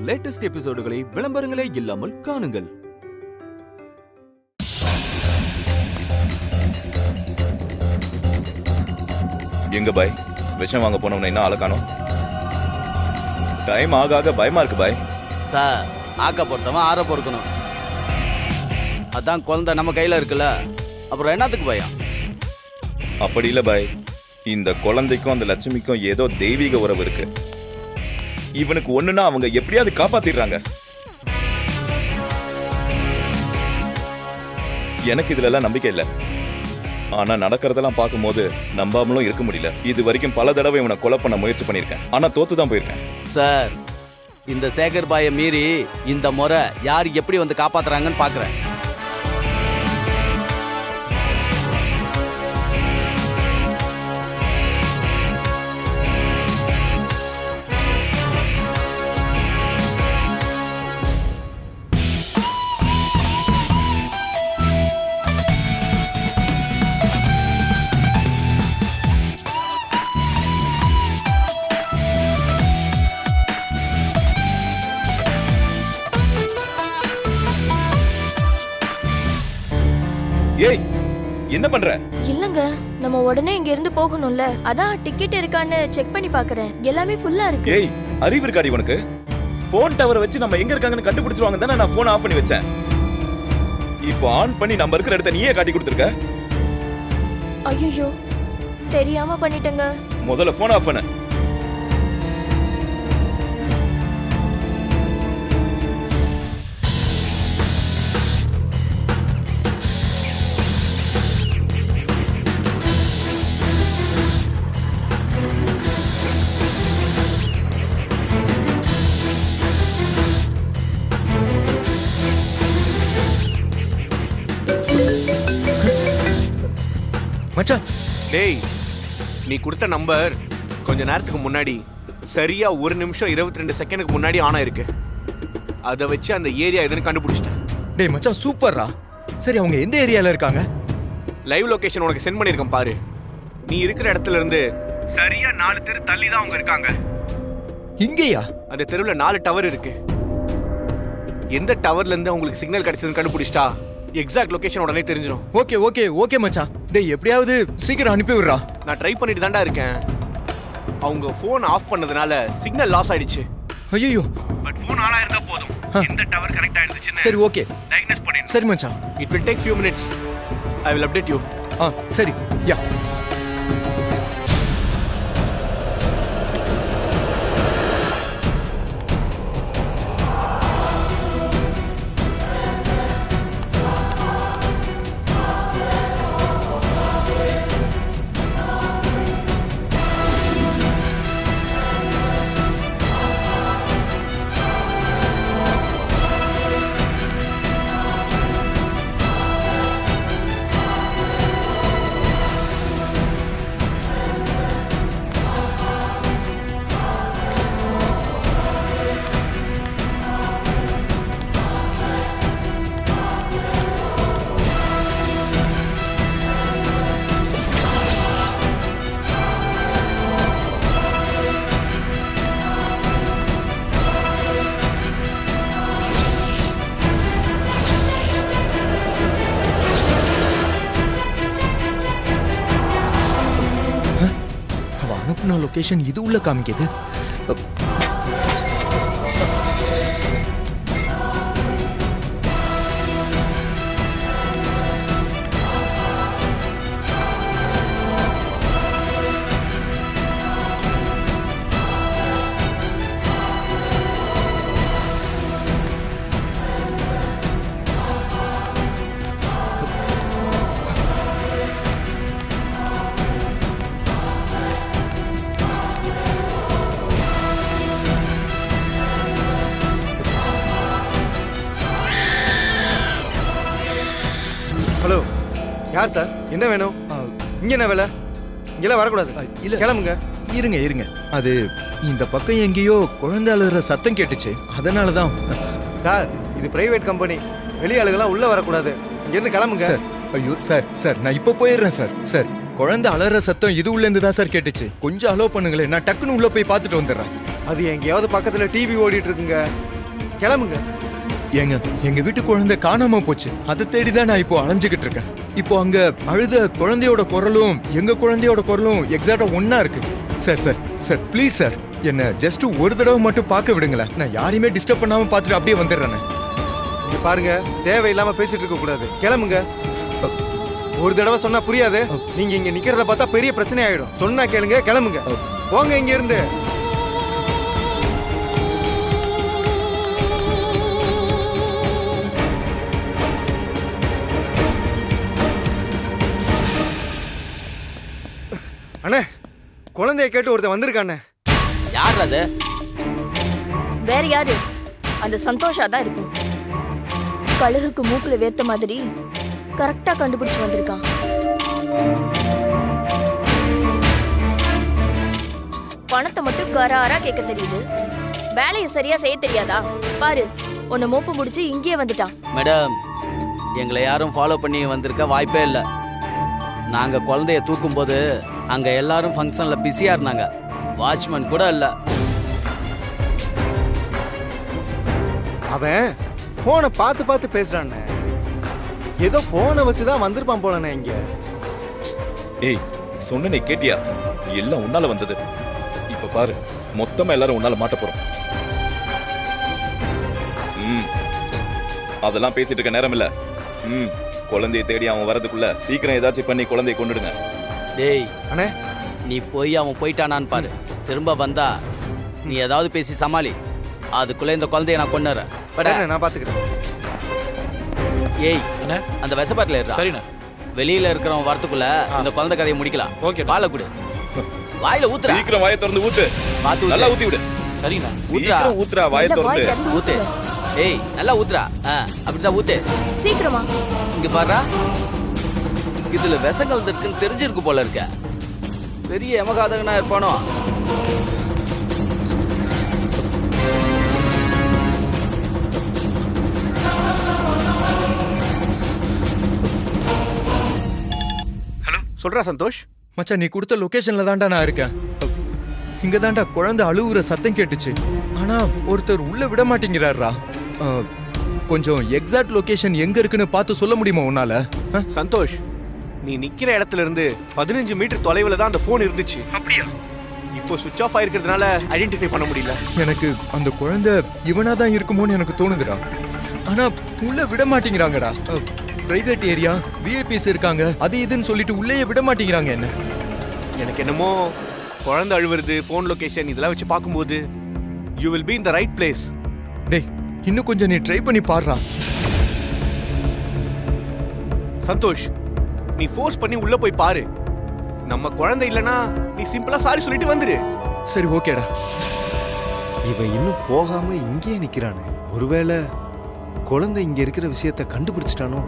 Latest எபிசோடுகளை விளம்பரங்களே இல்லாமல் காணுங்கள். எங்க பாய் விஷம் வாங்க போனவன என்ன ஆள காணோம்? டைம் ஆக ஆக பயமா இருக்கு பாய். சார், ஆக்க பொறுத்தவன் ஆற பொறுக்கணும். அதான் குழந்தை நம்ம கையில இருக்குல்ல, அப்புறம் என்னத்துக்கு பயம்? அப்படி இல்ல பாய், இந்த குழந்தைக்கும் அந்த லட்சுமிக்கும் ஏதோ தெய்வீக உறவு இருக்கு. இவனுக்கு ஒண்ணுன்னா அவங்க எப்படியாவது காப்பாத்திடுறாங்க. எனக்கு இதுல எல்லாம் நம்பிக்கை இல்ல. ஆனா நடக்கிறதெல்லாம் பார்க்கும்போது நம்பாமலும் இருக்க முடியல. இது வரைக்கும் பல தடவை இவனை கொலை பண்ண முயற்சி பண்ணிருக்கேன், ஆனா தோத்துதான் போயிருக்கேன். சார், இந்த சேகர் பாயை மீறி இந்த முறை யார் எப்படி வந்து காப்பாத்துறாங்கன்னு பாக்குறேன். ஏய், என்ன பண்ற? இல்லங்க, நம்ம உடனே இங்க இருந்து போகணும்ல, அதான் டிக்கெட் இருக்கான்னு செக் பண்ணி பாக்குறேன். எல்லாமே ஃபுல்லா இருக்கு. ஏய், அறிவு இருக்காடி உனக்கு? போன் டவரை வச்சு நம்ம எங்க இருக்காங்கன்னு கண்டுபிடிச்சிருவாங்க தானே நான் போன் ஆஃப் பண்ணி வச்சேன். இப்போ ஆன் பண்ணி நம்ம இருக்கிற இடத்த நீயே காட்டி கொடுத்துருக்க. ஐயோ, தெரியாம பண்ணிட்டேங்க. முதல்ல போன் ஆஃப் பண்ணு. மச்சான், டேய், நீ கொடுத்த நம்பர் கொஞ்ச நேரத்துக்கு முன்னாடி சரியா 1 நிமிஷம் 22 செகண்டுக்கு முன்னாடி ஆன் ஆயிருக்கு. அதை வச்சு அந்த ஏரியா எதுன்னு கண்டுபிடிச்சிட்டேன். டேய் மச்சான், சூப்பர்ரா. சரி, அவங்க எந்த ஏரியால இருக்காங்க? லைவ் லொகேஷன் உனக்கு சென்ட் பண்ணியிருக்கேன் பாரு. நீ இருக்கிற இடத்துல இருந்து சரியா 4 தெரு தள்ளி தான் அவங்க இருக்காங்க. இங்கேயா? அந்த தெருவில் 4 டவர் இருக்கு. எந்த டவர்ல இருந்து அவங்களுக்கு சிக்னல் கிடைச்சதுன்னு கண்டுபிடிச்சிட்டா எக்ஸாக்ட் லொகேஷன் உடனே தெரிஞ்சிடும். ஓகே ஓகே ஓகே மச்சான். டேய், எப்படியாவது சீக்கிரம் அனுப்பி விடுறா. நான் ட்ரை பண்ணிட்டு தான்டா இருக்கேன். அவங்க ஃபோன் ஆஃப் பண்ணதுனால சிக்னல் லாஸ் ஆயிடுச்சு. ஐயோ, பட் ஃபோன் ஆன் ஆயிருந்தா போதும். எந்த டவர் கனெக்ட் ஆயிருச்சுன்னு சரி ஓகே. டயக்னோஸ் பண்ணிடுறேன். சரி மச்சான். It will take few minutes. I will update you. சரி. யா. அனுப்புன லொகேஷன் இது உள்ள காமிக்குது. ஹலோ, யார் சார்? என்ன வேணும்? இங்க என்ன வேலை? இங்கெல்லாம் வரக்கூடாது. இல்ல, கிளம்புங்க. இருங்க இருங்க. அது இந்த பக்கம் எங்கேயோ குழந்தை அழுகிற சத்தம் கேட்டுச்சு, அதனால தான். சார், இது பிரைவேட் கம்பெனி. வெளி ஆளுங்கெல்லாம் உள்ள வரக்கூடாது. இங்கேருந்து கிளம்புங்க. சார், ஐயோ சார், சார் நான் இப்போ போயிடுறேன் சார். சார், குழந்தை அலற சத்தம் இது உள்ள இருந்து தான் சார் கேட்டுச்சு. கொஞ்சம் அலோ பண்ணுங்களேன், நான் டக்குன்னு உள்ள போய் பார்த்துட்டு வந்துடுறேன். அது எங்கேயாவது பக்கத்துல டிவி ஓடிட்டு இருக்குங்க. கிளம்புங்க. ஏங்க எங்க வீட்டு குழந்தை காணாம போச்சு. அதை தேடிதான் நான் இப்போ அலைஞ்சுகிட்டு இருக்கேன். இப்போ அங்க அழுத குழந்தையோட குரலும் எங்க குழந்தையோட குரலும் எக்ஸாக்டா ஒன்னா இருக்கு. Sir sir sir please sir, என்ன ஜஸ்ட் ஒரு தடவை மட்டும் பார்க்க விடுங்களேன். நான் யாரையுமே டிஸ்டர்ப் பண்ணாம பார்த்துட்டு அப்படியே வந்துடுறேன். இங்க பாருங்க, தேவையில்லாம பேசிட்டு இருக்க கூடாது. கிளம்புங்க. ஒரு தடவை சொன்னா புரியாது. நீங்க இங்க நிக்கிறத பார்த்தா பெரிய பிரச்சனை ஆயிடும். சொன்னா கேளுங்க, கிளம்புங்க. போங்க இங்க இருந்து. அண்ணே, குழந்தைய கேட்டு ஒருத்தன் வந்திருக்கானே. யார் அது? வேற யாரு? அந்த சந்தோஷா தான் இருக்கும். கழுகுக்கு மூக்குல வேர்த்த மாதிரி கரெக்டா கண்டுபிடிச்சு வந்திருக்கான். பணத்தை மட்டும் கராரா கேட்க தெரியுது, வேலையை சரியா செய்ய தெரியாதா? பாரு, உன்னை மோப்பு முடிச்சு இங்கேயே வந்துட்டான். மேடம், எங்களை யாரும் ஃபாலோ பண்ணி வந்திருக்க வாய்ப்பே இல்லை. நாங்க குழந்தைய தூக்கும் போது அங்க எல்லாரும் ஃபங்க்ஷன்ல பிஸியா இருந்தாங்க. வாட்ச்மேன் கூட இல்ல. அவன் போனை பார்த்து பார்த்து பேசுறானே. ஏதோ போனை வச்சுதான் வந்திருப்பான் போலண்ணே இங்க. ஏய், சொன்னனே கேட்டியா? எல்லாம் உன்னால வந்தது. இப்ப பாரு, மொத்தமா எல்லாரும் உன்னால மாட்ட போறோம். அதெல்லாம் பேசிட்டு இருக்க நேரம் இல்ல. குழந்தைய தேடி அவன் வரதுக்குள்ள சீக்கிரம் ஏதாச்சும் பண்ணி குழந்தைய கொண்டுடுங்க. டேய் அண்ணே, நீ போய் அவன் போயிட்டானான்னு பாரு. திரும்ப வந்தா நீ ஏதாவது பேசி சமாளி. அதுக்குள்ள இந்த குழந்தைய நான் கொண்டுறேன். நான் பாத்துக்கிறேன். ஏய், அந்த விசப்பாட்டில இருக்கா? சரிண்ணா. வெளியில இருக்கிறவன் வரத்துக்குள்ள அந்த குழந்தை கதையை முடிக்கலாம். ஓகே, பாலை கொடு. வாயில ஊத்துறா. சீக்கிரம் வாயை திறந்து ஊத்து. பாத்து நல்லா ஊத்தி விடு. சரிண்ணா. சீக்கிரம் ஊத்துறா, வாயை திறந்து ஊத்து. ஏய், நல்லா ஊத்துறா. அப்படிதான் ஊத்து. சீக்கிரமா. இங்க பாருடா, இதுல விஷம் கலந்துருக்குன்னு தெரிஞ்சிருக்கு போல இருக்க. பெரிய எமகாதகனா இருப்பானோ? ஹலோ, சொல்றா சந்தோஷ். மச்சான், நீ கொடுத்த லொகேஷன்ல தான்டா நான் இருக்கேன். இங்க தான்டா குழந்தை அழுவுற சத்தம் கேட்டுச்சு. ஆனா ஒருத்தர் உள்ள விட மாட்டேங்கிறாரா. கொஞ்சம் எக்ஸாக்ட் லொகேஷன் எங்க இருக்குன்னு பார்த்து சொல்ல முடியுமா உன்னால? சந்தோஷ், நீ நிக்கிற இடத்துல இருந்து 15 மீட்டர் தொலைவில் தான் அந்த போன் இருந்துச்சு. அப்படியா? இப்போ சுவிட்ச் ஆஃப் ஆயிருக்கிறதுனால ஐடென்டிஃபை பண்ண முடியல. எனக்கு அந்த குழந்தை இவனா தான் இருக்குமோன்னு எனக்கு தோணுதுடா. ஆனா உள்ள விட மாட்டேங்கிறாங்கடா. பிரைவேட் ஏரியா, விஐபிஸ் இருக்காங்க, அது இதுன்னு சொல்லிட்டு உள்ளே விட மாட்டேங்கிறாங்க. என்ன எனக்கு என்னமோ குழந்தை அழுவுறது, ஃபோன் லொகேஷன் இதெல்லாம் வச்சு பார்க்கும்போது you will be in the right place. டேய், இன்னும் கொஞ்சம் நீ ட்ரை பண்ணி பாடுறா. சந்தோஷ், நீ ஃபோர்ஸ் பண்ணி உள்ள போய் பாரு. நம்ம குழந்தை இல்லனா நீ சிம்பிளா சாரி சொல்லிட்டு வந்துரு. சரி, ஓகேடா. இவன் இன்னும் போகாம இங்கேயே நிக்கிறானே. ஒருவேளை குழந்தை இங்க இருக்கிற விஷயத்த கண்டுபிடிச்சிட்டானோ?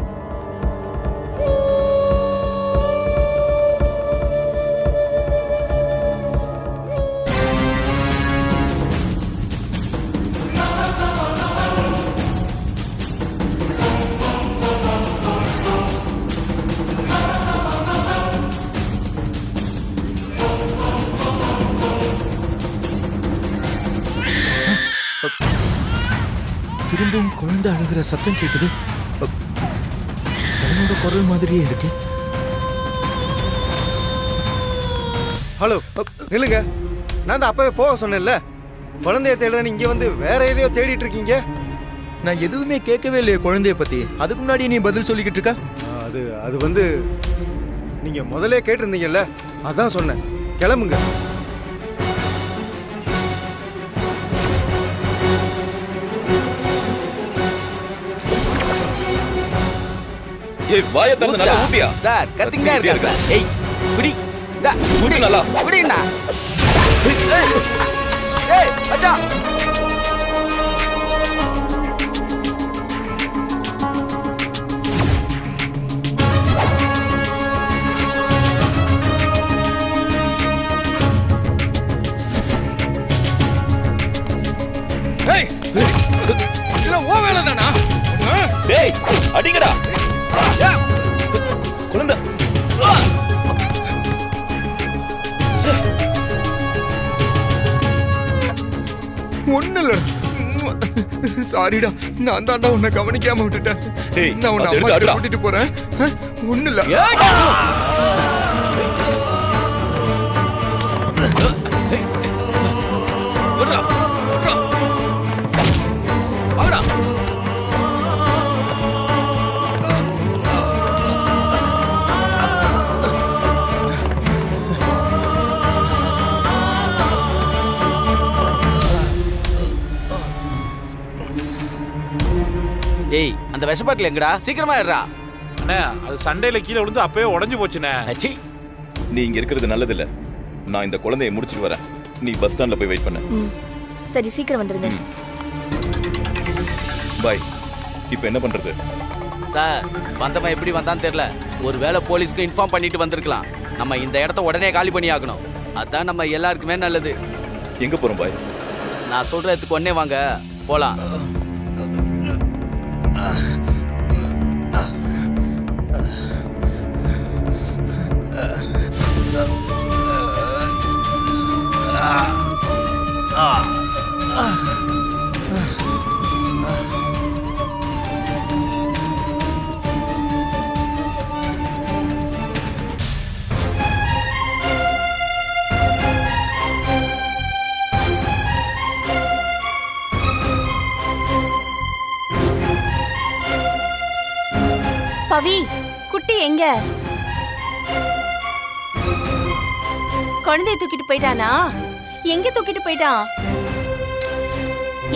திரும்பவும் குழந்தை அழுகிற சத்தம் கேக்குது. அவனோட குரல் மாதிரியே இருக்கு. ஹலோ, நில்லுங்க. நான் தான் அப்பவே போக சொன்னேன்ல. குழந்தைய தேடுறேன்னு இங்க வந்து வேற எதையோ தேடிட்டு இருக்கீங்க. நான் எதுவுமே கேட்கவே இல்லையே குழந்தைய பத்தி. அதுக்கு முன்னாடி நீ பதில் சொல்லிக்கிட்டு இருக்க. அது வந்து நீங்க முதல்ல கேட்டிருந்தீங்கல்ல, அதான் சொன்னேன். கிளம்புங்க. ஏய், வாயை திறந்து நல்லா ஊத்தியா? சார், கத்திங்கா இருக்கா சார்? ஏய், குடி. டா, ஊத்து நல்லா. குடிண்ணா. ஏய், மச்சான். ஏய், இதெல்லாம் ஓ வேலை தானா? டேய், அடிங்கடா. குழந்தை ஒண்ணு இல்ல. சாரிடா, நான் தான்டா உன்னை கவனிக்காம விட்டுட்டேன். ஏய், நான் உன்னை அது அம்மா எடுத்து கிட்ட அடுடா. கூட்டிட்டு போறேன். ஒண்ணு இல்ல. ஏய் அந்த விஷப்பாட்டில் எங்கடா சீக்கிரமா ஏறா. அண்ணே அது சண்டையில கீழே விழுந்து அப்பவே உடைஞ்சு போச்சுண்ணே. அச்சி நீ இங்க இருக்கிறது நல்லதில்ல. நான் இந்த குழந்தையை முடிச்சிட்டு வரேன். நீ பஸ் ஸ்டாண்ட்ல போய் வெயிட் பண்ணு. சரி சீக்கிரம் வந்துருங்க. பாய். இப்போ என்ன பண்றது? சார் வந்தவன் எப்படி வந்தான்னு தெரியல. ஒருவேளை போலீஸ்க்கு இன்ஃபார்ம் பண்ணிட்டு வந்திருக்கலாம். நம்ம இந்த இடத்த உடனே காலி பண்ணி ஆகணும். அதான் நம்ம எல்லாருக்குமே நல்லது. எங்க போறோம் பாய்? நான் சொல்றதுக்கு ஒன்னே வாங்க போலாம். பவி, குட்டி எங்க? குழந்தைய தூக்கிட்டு போயிட்டானா? எங்க தூக்கிட்டு போயிட்டான்?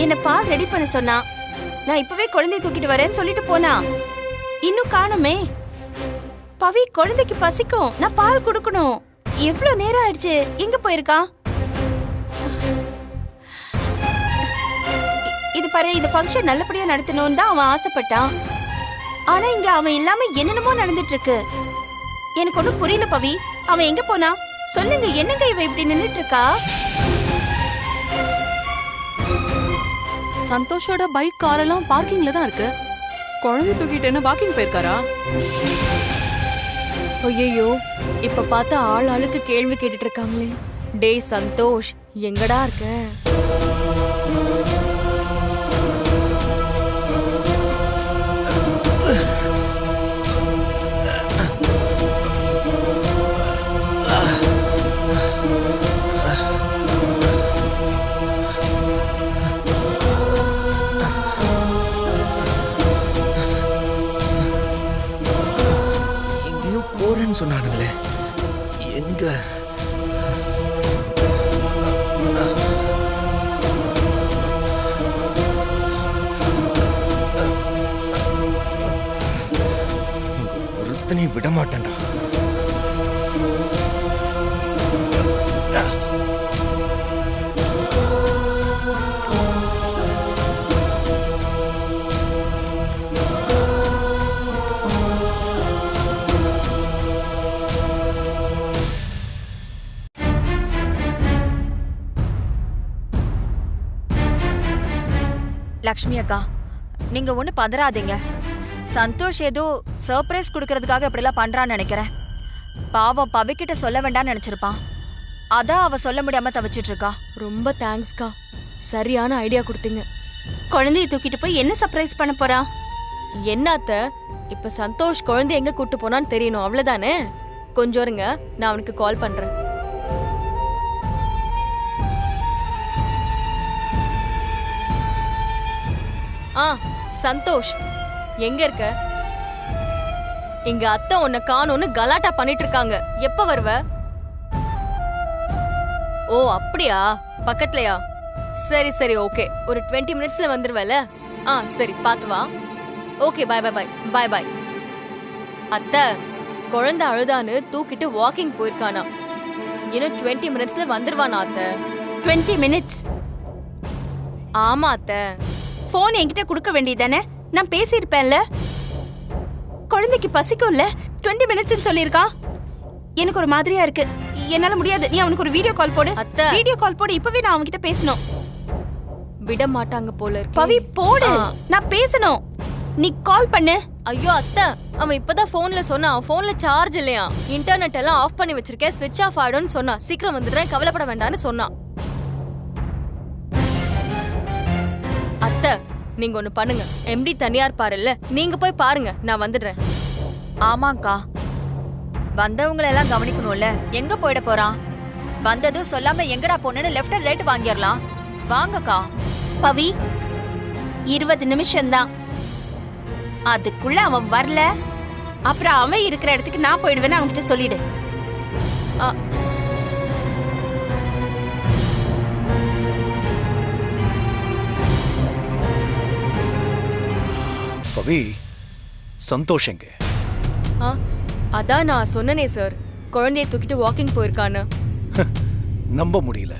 என்ன பால் ரெடி பண்ண சொன்னா. நான் இப்பவே குழந்தைய தூக்கிட்டு வரேன்னு சொல்லிட்டு போனா. இன்னும் காணுமே. பவி, குழந்தைக்கு பசிக்கும். நான் பால் கொடுக்கணும். எவ்வளவு நேரம் ஆயிடுச்சு. எங்க போயிருக்கான்? இது பாரு, இந்த ஃபங்க்ஷன் நல்லபடியா நடத்தணும்னு தான் அவன் ஆசைப்பட்டான். ஆனா இங்க அவன் இல்லாம என்னென்னமோ நடந்துட்டு இருக்கு. எனக்கு ஒண்ணும் புரியல பவி. அவன் எங்க போனா? சொல்லுங்க, என்னங்க இவ இப்படி நின்னுட்டு இருக்கா? சந்தோஷோட பைக் கார் எல்லாம் பார்க்கிங்ல தான் இருக்கு. குழந்தை தூக்கிட்டு என்ன வாக்கிங் போயிருக்காரா? ஐயோ, இப்ப பார்த்தா ஆள் ஆளுக்கு கேள்வி கேட்டுட்டு இருக்காங்களே. டேய் சந்தோஷ், எங்கடா இருக்க? போறேன்னு சொன்னானுங்களே, எங்க? ஒருத்தனை விட மாட்டேன்டா. லக்ஷ்மி அக்கா, நீங்க ஒண்ணு பதறாதீங்க. சந்தோஷ் ஏதோ சர்ப்ரைஸ் கொடுக்கறதுக்காக இப்படிலாம் பண்றான்னு நினைக்கிறேன். பாவம் பவிக்கிட்ட சொல்ல வேண்டாம்னு நினைச்சிருப்பான். அதான் அவ சொல்ல முடியாம தவிச்சிட்டு இருக்கா. ரொம்ப தேங்க்ஸ்க்கா, சரியான ஐடியா கொடுத்தீங்க. குழந்தைய தூக்கிட்டு போய் என்ன சர்ப்ரைஸ் பண்ண போறா? என்னத்த, இப்ப சந்தோஷ் குழந்தை எங்க கூட்டு போனான்னு தெரியணும், அவ்வளவுதானே? கொஞ்சம் இருங்க, நான் அவனுக்கு கால் பண்றேன். சந்தோஷ், எங்க இருக்க? எங்க அத்தை உன்னை காணோன்னு கலாட்டா பண்ணிட்டு இருக்காங்க. எப்ப வருவ? ஓ அப்படியா, பக்கத்துலயா? சரி சரி, ஓகே. ஒரு 20 மினிட்ஸ்ல வந்துருவல? சரி, பாத்து வா. Okay, bye bye bye bye bye. அத்தை, குழந்தை அழுதான்னு தூக்கிட்டு வாக்கிங் போயிருக்கானா. இன்னும் 20 மினிட்ஸ்ல வந்துருவானா அத்தை. 20 மினிட்ஸ்? ஆமா அத்தை. போன் என்கிட்ட கொடுக்க வேண்டியதானே? நான் பேசியிருப்பேன்ல. குழந்தைக்கு பசிக்கும்ல. 20 மினிட்ஸ் சொல்லியிருக்கான். எனக்கு ஒரு மாதிரியா இருக்கு. என்னால முடியாது. நீ அவனுக்கு ஒரு வீடியோ கால் போடு. அத்தை, வீடியோ கால் போடு. இப்பவே நான் அவன்கிட்ட பேசணும். விட மாட்டாங்க போல இருக்கு. பவி போடு, நான் பேசணும். நீ கால் பண்ணு. ஐயோ அத்தை, அவன் இப்பதான் போன்ல சொன்னான். போன்ல சார்ஜ் இல்லையா, இன்டர்நெட் எல்லாம் ஆஃப் பண்ணி வச்சிருக்கேன், ஸ்விட்ச் ஆஃப் ஆயிடும்னு சொன்னான். சீக்கிரம் வந்துடுறேன், கவலைப்பட வேண்டாம்னு சொன்னான். அத்தை, நீங்க ஒண்ணு பண்ணுங்க, எம்டி தனியா இருப்பாருல்ல, நீங்க போய் பாருங்க, நான் வந்துடுறேன். ஆமாக்கா, வந்தவங்களை எல்லாம் கவனிக்கணும்ல. எங்க போயிட போறான்? வந்ததும் சொல்லாம எங்கடா போனேன்னு லெஃப்ட் அண்ட் ரைட் வாங்கிடலாம். வாங்கக்கா. பவி, 20 நிமிஷம்தான். அதுக்குள்ள அவன் வரல, அப்புறம் அவன் இருக்கிற இடத்துக்கு நான் போயிடுவேன்னு அவன்கிட்ட சொல்லிடு. பவி, சந்தோஷங்க. அதான் நான் சொன்னனே சார், குழந்தைய தூக்கிட்டு வாக்கிங் போயிருக்கான்னு. நம்ப முடியல.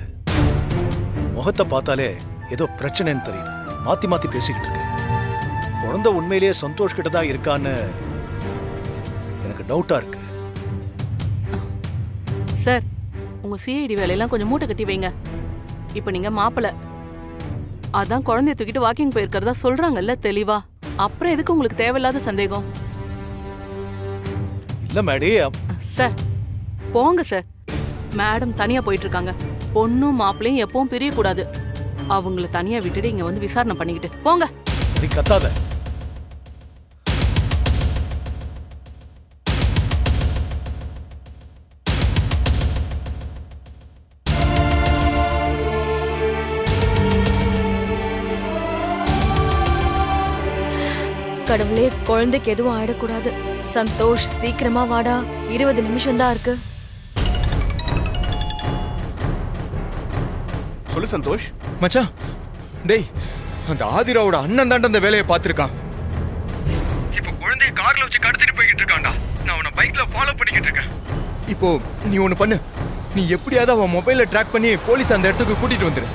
முகத்தை பார்த்தாலே ஏதோ பிரச்சனைன்னு தெரியுது. மாத்தி மாத்தி பேசிக்கிட்டு இருக்கு. குழந்தை உண்மையிலேயே சந்தோஷ் கிட்ட தான் இருக்கான்னு எனக்கு டவுட்டா இருக்கு. சார், உங்க சிஐடி வேலையெல்லாம் கொஞ்சம் மூட்டை கட்டி வைங்க. இப்ப நீங்க மாப்பிள, அதான் குழந்தைய தூக்கிட்டு வாக்கிங் போயிருக்கிறதா சொல்றாங்கல்ல தெளிவா. அப்புறம் எதுக்கு உங்களுக்கு தேவையில்லாத சந்தேகம்? இல்ல மேடி. சார் போங்க சார். மேடம் தனியா போயிட்டு இருக்காங்க. பொண்ணும் மாப்பிளையும் எப்பவும் பிரியக்கூடாது. அவங்கள தனியா விட்டுட்டு இங்க வந்து விசாரணை பண்ணிக்கிட்டு போங்க. நீ கத்தாத. கடவுளே, குழந்தைக்கு எதுவும் ஆயிடக்கூடாது. சந்தோஷ், சீக்கிரமா வாடா, 20 நிமிஷம் தான் இருக்கு. சொல்லு சந்தோஷ். மச்சான், டேய், அந்த ஆதிராவோட அண்ணன் தாண்ட அந்த வேலையை பார்த்திருக்கான். இப்போ குழந்தைய கார்ல வச்சு கடத்திட்டு போய்கிட்டு இருக்கான்டா. நான் அவனை பைக்ல ஃபாலோ பண்ணிக்கிட்டு இருக்கேன். இப்போ நீ ஒண்ணு பண்ணு, நீ எப்படியாவது அவன் மொபைலை ட்ராக் பண்ணி போலீஸ் அந்த இடத்துக்கு கூட்டிட்டு வந்துரு.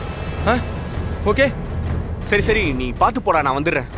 ஓகே? சரி சரி, நீ பார்த்து போடா, நான் வந்துடுறேன்.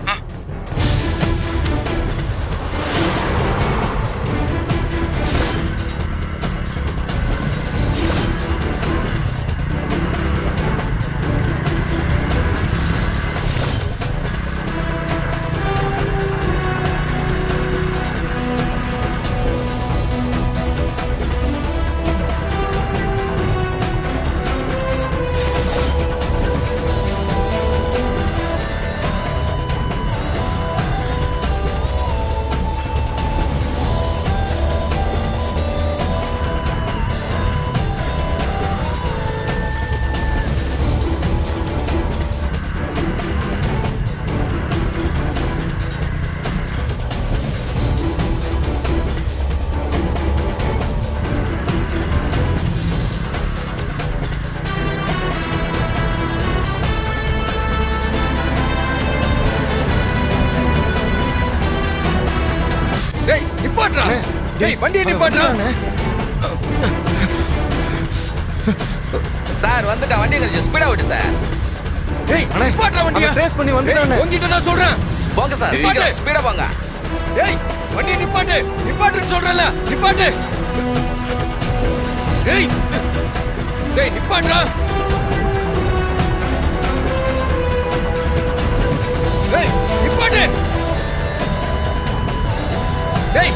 வண்டியை நிப்பாட்றா. சார் வந்துட்டா, வண்டியை கொஞ்சம் ஸ்பீடா விட்டு சார். டேய், நிப்பாட்றா வண்டியை. ட்ரேஸ் பண்ணி வந்துட்டானே. உன்கிட்ட தான் சொல்றேன். போங்க சார், சீக்கிரம் ஸ்பீடா போங்க. டேய், வண்டியை நிப்பாட்டு. நிப்பாட்டுன்னு சொல்றேன்ல, நிப்பாட்டு. டேய், டேய், நிப்பாட்றா. டேய், நிப்பாட்டு. டேய்,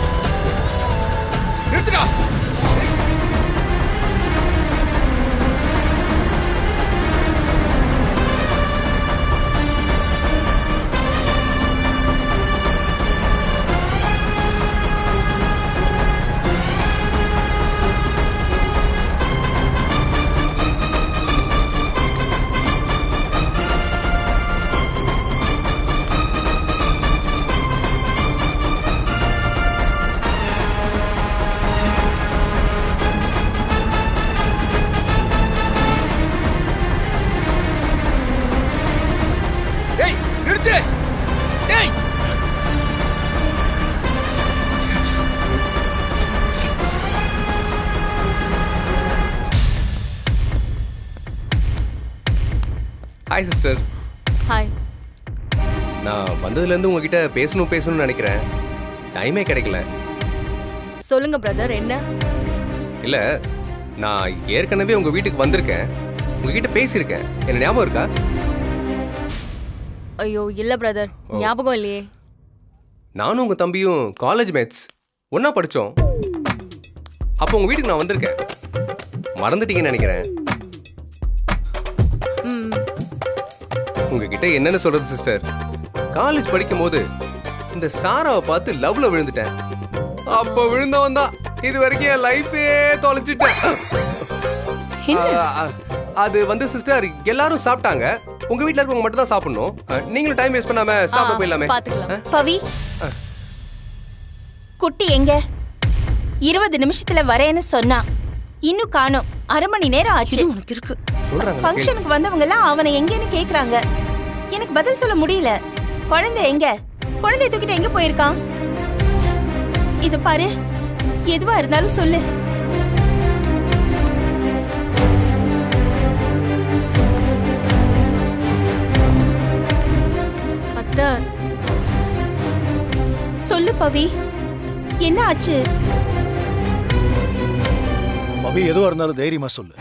நிறுத்துடா. Hi sister. ஹாய். நான் வந்ததுலேருந்து உங்ககிட்ட பேசணும்னு நினைக்கிறேன். டைமே கிடைக்கல. சொல்லுங்க பிரதர், என்ன? இல்லை, நான் ஏற்கனவே உங்கள் வீட்டுக்கு வந்திருக்கேன். உங்ககிட்ட பேசியிருக்கேன். என்ன ஞாபகம் இருக்கா? ஐயோ இல்ல பிரதர், ஞாபகம் இல்லையே. நானும் உங்கள் தம்பியும் காலேஜ் மேட்ஸ், ஒன்றா படித்தோம். அப்போ உங்கள் வீட்டுக்கு நான் வந்திருக்கேன். மறந்துட்டீங்கன்னு நினைக்கிறேன். உங்ககிட்ட என்னன்னு சொல்றது சிஸ்டர், காலேஜ் படிக்கும் போது இந்த சாராவை பார்த்து லவ்ல விழுந்துட்டேன். அப்ப விழுந்தவன் தான் இது வரைக்கும் என் லைஃபே தொலைச்சிட்டேன். அது வந்து சிஸ்டர், எல்லாரும் சாப்பிட்டாங்க, உங்க வீட்ல இருக்கவங்க மட்டும் தான் சாப்பிடணும். நீங்களும் டைம் வேஸ்ட் பண்ணாம சாப்பிட போயிடலாமே. பவி, குட்டி எங்க? 20 நிமிஷத்துல வரேன்னு சொன்னா, இன்னும் காணோம். அரை மணி நேரம் ஆச்சு. உனக்கு இருக்கு. ஃபங்க்ஷனுக்கு வந்தவங்க எல்லாம் அவனை எங்கன்னு கேக்குறாங்க. எனக்கு பதில் சொல்ல முடியல. குழந்தை எங்க? குழந்தைய தூக்கிட்டு எங்க போயிருக்கான்? இது பாரு, எதுவா இருந்தாலும் சொல்லு. அத்தை, சொல்லு பவி, என்ன ஆச்சு? பவி எதுவா இருந்தாலும் தைரியமா சொல்லு.